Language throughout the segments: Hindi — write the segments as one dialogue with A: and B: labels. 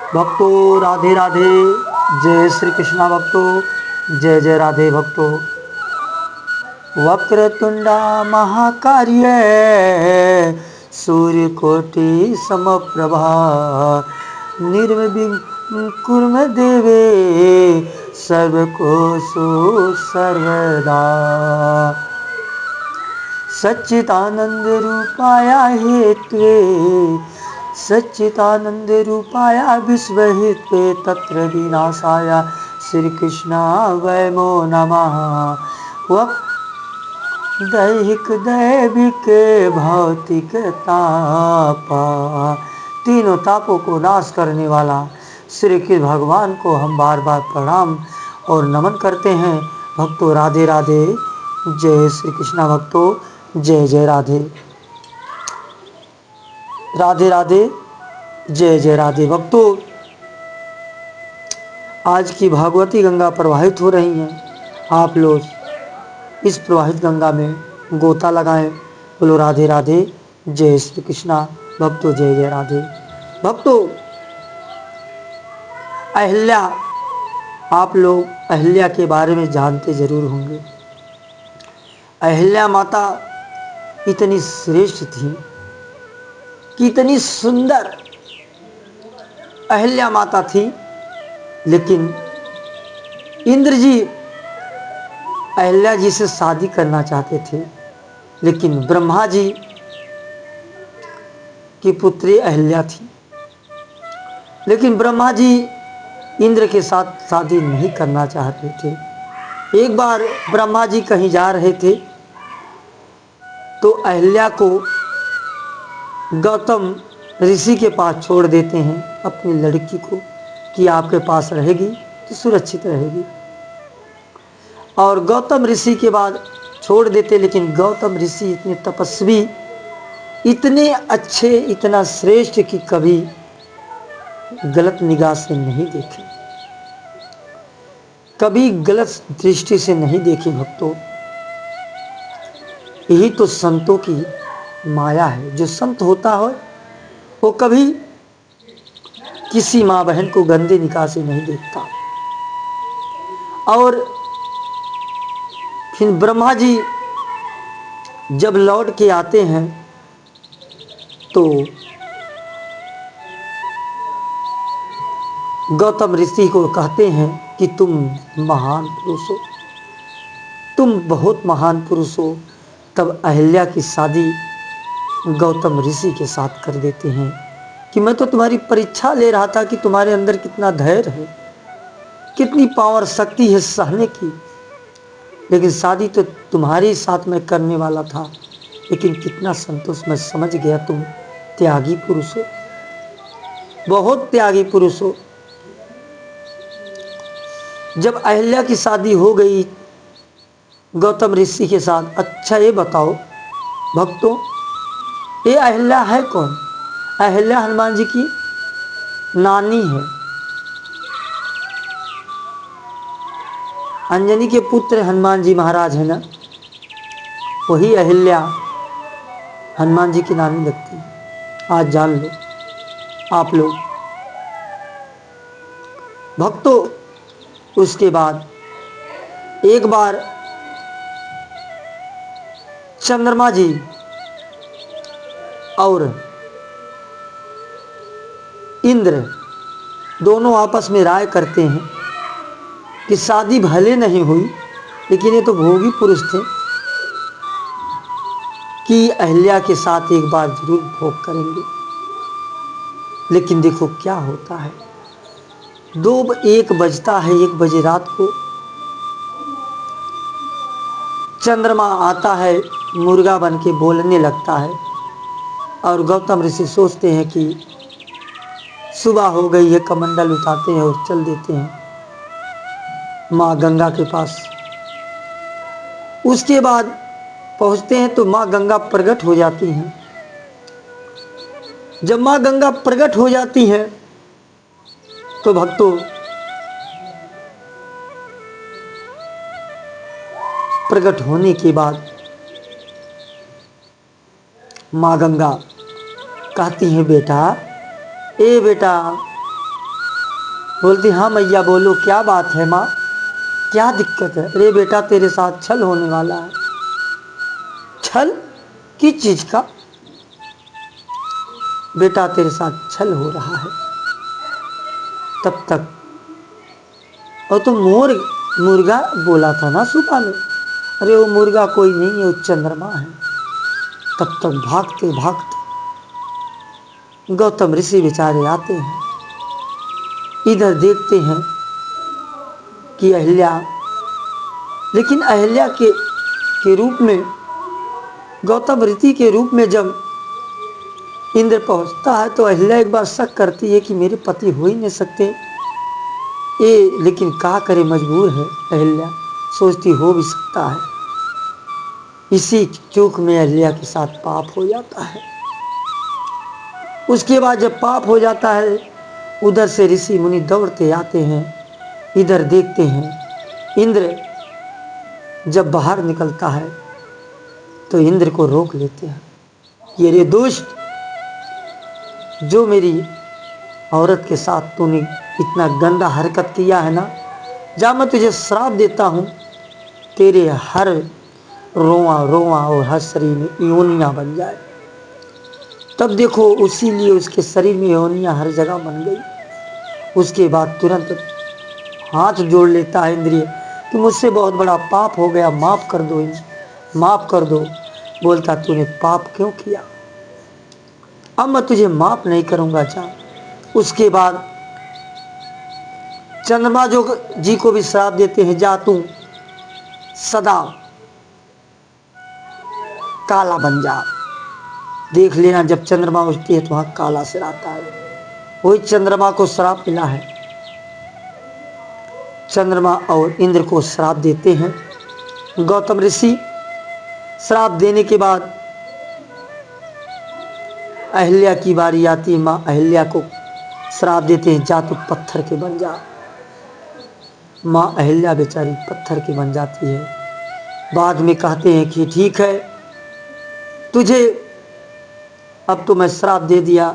A: भक्तों राधे राधे। जय श्री कृष्णा भक्तों, जय जय राधे भक्तों। वक्रतुंडा महाकार्य सूर्यकोटि समप्रभा निर्विघ्नं कुरु देवे सर्वकोषु सर्वदा। सच्चिदानंद रूपाय हेत्वे सच्चिदानंद रूपाय विश्वहिते तत्र विनाशाय श्री कृष्णा वैमो नमः। दैहिक दैविक भौतिक तापा, तीनों तापों को नाश करने वाला श्री कृष्ण भगवान को हम बार बार प्रणाम और नमन करते हैं। भक्तों राधे राधे। जय श्री कृष्णा भक्तों, जय जय राधे। राधे राधे, जय जय राधे भक्तों। आज की भागवती गंगा प्रवाहित हो रही हैं। आप लोग इस प्रवाहित गंगा में गोता लगाएं। बोलो राधे राधे, जय श्री कृष्णा भक्तों, जय जय राधे भक्तों। अहिल्या, आप लोग अहिल्या के बारे में जानते जरूर होंगे। अहिल्या माता इतनी श्रेष्ठ थी, कितनी सुंदर अहिल्या माता थी। लेकिन इंद्र जी अहिल्या जी से शादी करना चाहते थे, लेकिन ब्रह्मा जी की पुत्री अहिल्या थी। लेकिन ब्रह्मा जी इंद्र के साथ शादी नहीं करना चाहते थे। एक बार ब्रह्मा जी कहीं जा रहे थे तो अहिल्या को गौतम ऋषि के पास छोड़ देते हैं, अपनी लड़की को, कि आपके पास रहेगी तो सुरक्षित रहेगी। और गौतम ऋषि के बाद छोड़ देते। लेकिन गौतम ऋषि इतने तपस्वी, इतने अच्छे, इतना श्रेष्ठ कि कभी गलत निगाह से नहीं देखे, कभी गलत दृष्टि से नहीं देखे। भक्तों, यही तो संतों की माया है। जो संत होता है वो कभी किसी माँ बहन को गंदे निगाह से नहीं देखता। और फिर ब्रह्मा जी जब लौट के आते हैं तो गौतम ऋषि को कहते हैं कि तुम महान पुरुष हो, तुम बहुत महान पुरुष हो। तब अहिल्या की शादी गौतम ऋषि के साथ कर देते हैं कि मैं तो तुम्हारी परीक्षा ले रहा था कि तुम्हारे अंदर कितना धैर्य है, कितनी पावर शक्ति है सहने की। लेकिन शादी तो तुम्हारे साथ में करने वाला था, लेकिन कितना संतोष, मैं समझ गया तुम त्यागी पुरुष हो, बहुत त्यागी पुरुष हो। जब अहिल्या की शादी हो गई गौतम ऋषि के साथ, अच्छा ये बताओ भक्तों, ये अहिल्या है कौन? अहिल्या हनुमान जी की नानी है। अंजनी के पुत्र हनुमान जी महाराज है ना, वही अहिल्या हनुमान जी की नानी लगती है। आज जान लो आप लोग भक्तों। उसके बाद एक बार चंद्रमा जी और इंद्र दोनों आपस में राय करते हैं कि शादी भले नहीं हुई, लेकिन ये तो भोगी पुरुष थे कि अहिल्या के साथ एक बार जरूर भोग करेंगे। लेकिन देखो क्या होता है, 1 बजता है, 1 बजे रात को चंद्रमा आता है, मुर्गा बन के बोलने लगता है। और गौतम ऋषि सोचते हैं कि सुबह हो गई है, कमंडल उठाते हैं और चल देते हैं माँ गंगा के पास। उसके बाद पहुंचते हैं तो माँ गंगा प्रकट हो जाती हैं। जब माँ गंगा प्रकट हो जाती हैं तो भक्तों प्रकट होने के बाद माँ गंगा कहती हैं, बेटा, ए बेटा, बोलती हाँ मैया बोलो क्या बात है माँ, क्या दिक्कत है। अरे बेटा तेरे साथ छल होने वाला है। छल? किस चीज का? बेटा तेरे साथ छल हो रहा है। तब तक और तो मुर्गा बोला था ना सुबह में। अरे वो मुर्गा कोई नहीं है, वो चंद्रमा है। तब तक भागते भागते गौतम ऋषि बेचारे आते हैं, इधर देखते हैं कि अहिल्या, लेकिन अहिल्या के रूप में, गौतम ऋषि के रूप में जब इंद्र पहुंचता है तो अहिल्या एक बार शक करती है कि मेरे पति हो ही नहीं सकते ये, लेकिन क्या करे, मजबूर है अहिल्या, सोचती हो भी सकता है। इसी चूक में अहिल्या के साथ पाप हो जाता है। उसके बाद जब पाप हो जाता है, उधर से ऋषि मुनि दौड़ते आते हैं, इधर देखते हैं इंद्र जब बाहर निकलता है तो इंद्र को रोक लेते हैं। ये रे दुष्ट, जो मेरी औरत के साथ तूने इतना गंदा हरकत किया है ना, जा मैं तुझे श्राप देता हूँ, तेरे हर रोआ रोआ और हर शरीर में योनियाँ बन जाए। तब देखो उसी लिए उसके शरीर में योनियाँ हर जगह बन गई। उसके बाद तुरंत हाथ जोड़ लेता है इंद्रिय कि मुझसे बहुत बड़ा पाप हो गया, माफ़ कर दो, माफ़ कर दो। बोलता तूने पाप क्यों किया, अब मैं तुझे माफ़ नहीं करूँगा, जा। उसके बाद चंद्रमा जी को भी श्राप देते हैं, जा तू सदा काला बन जा। देख लेना जब चंद्रमा उठती है तो वहाँ काला सिर आता है। वही चंद्रमा को श्राप मिला है। चंद्रमा और इंद्र को श्राप देते हैं गौतम ऋषि। श्राप देने के बाद अहिल्या की बारी आती है। माँ अहिल्या को श्राप देते हैं, जा तू पत्थर के बन जा। माँ अहिल्या बेचारी पत्थर की बन जाती है। बाद में कहते हैं कि ठीक है, तुझे अब तो मैं श्राप दे दिया,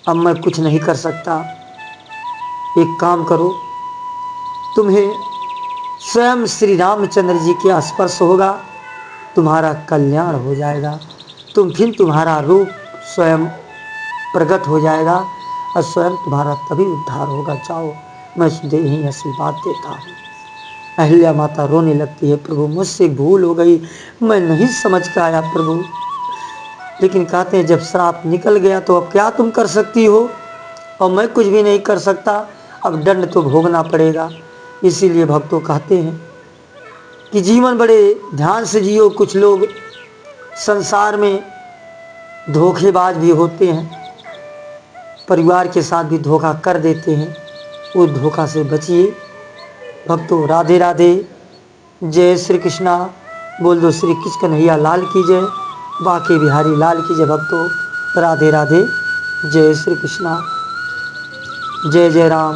A: अब मैं कुछ नहीं कर सकता। एक काम करो, तुम्हें स्वयं श्री रामचंद्र जी के स्पर्श होगा, तुम्हारा कल्याण हो जाएगा, तुम्हारा रूप स्वयं प्रकट हो जाएगा और स्वयं तुम्हारा तभी उद्धार होगा। जाओ, मैं तुझे यही आशीर्वाद देता हूँ। अहिल्या माता रोने लगती है, प्रभु मुझसे भूल हो गई, मैं नहीं समझ के आया प्रभु। लेकिन कहते हैं जब श्राप निकल गया तो अब क्या तुम कर सकती हो, और मैं कुछ भी नहीं कर सकता, अब दंड तो भोगना पड़ेगा। इसीलिए भक्तों कहते हैं कि जीवन बड़े ध्यान से जियो। कुछ लोग संसार में धोखेबाज भी होते हैं, परिवार के साथ भी धोखा कर देते हैं, उस धोखा से बचिए भक्तों। राधे राधे, जय श्री कृष्णा। बोल दो श्री कृष्ण कन्हैया लाल की जय, बाके बिहारी लाल की जय। भक्तों राधे राधे, जय श्री कृष्णा, जय जय राम।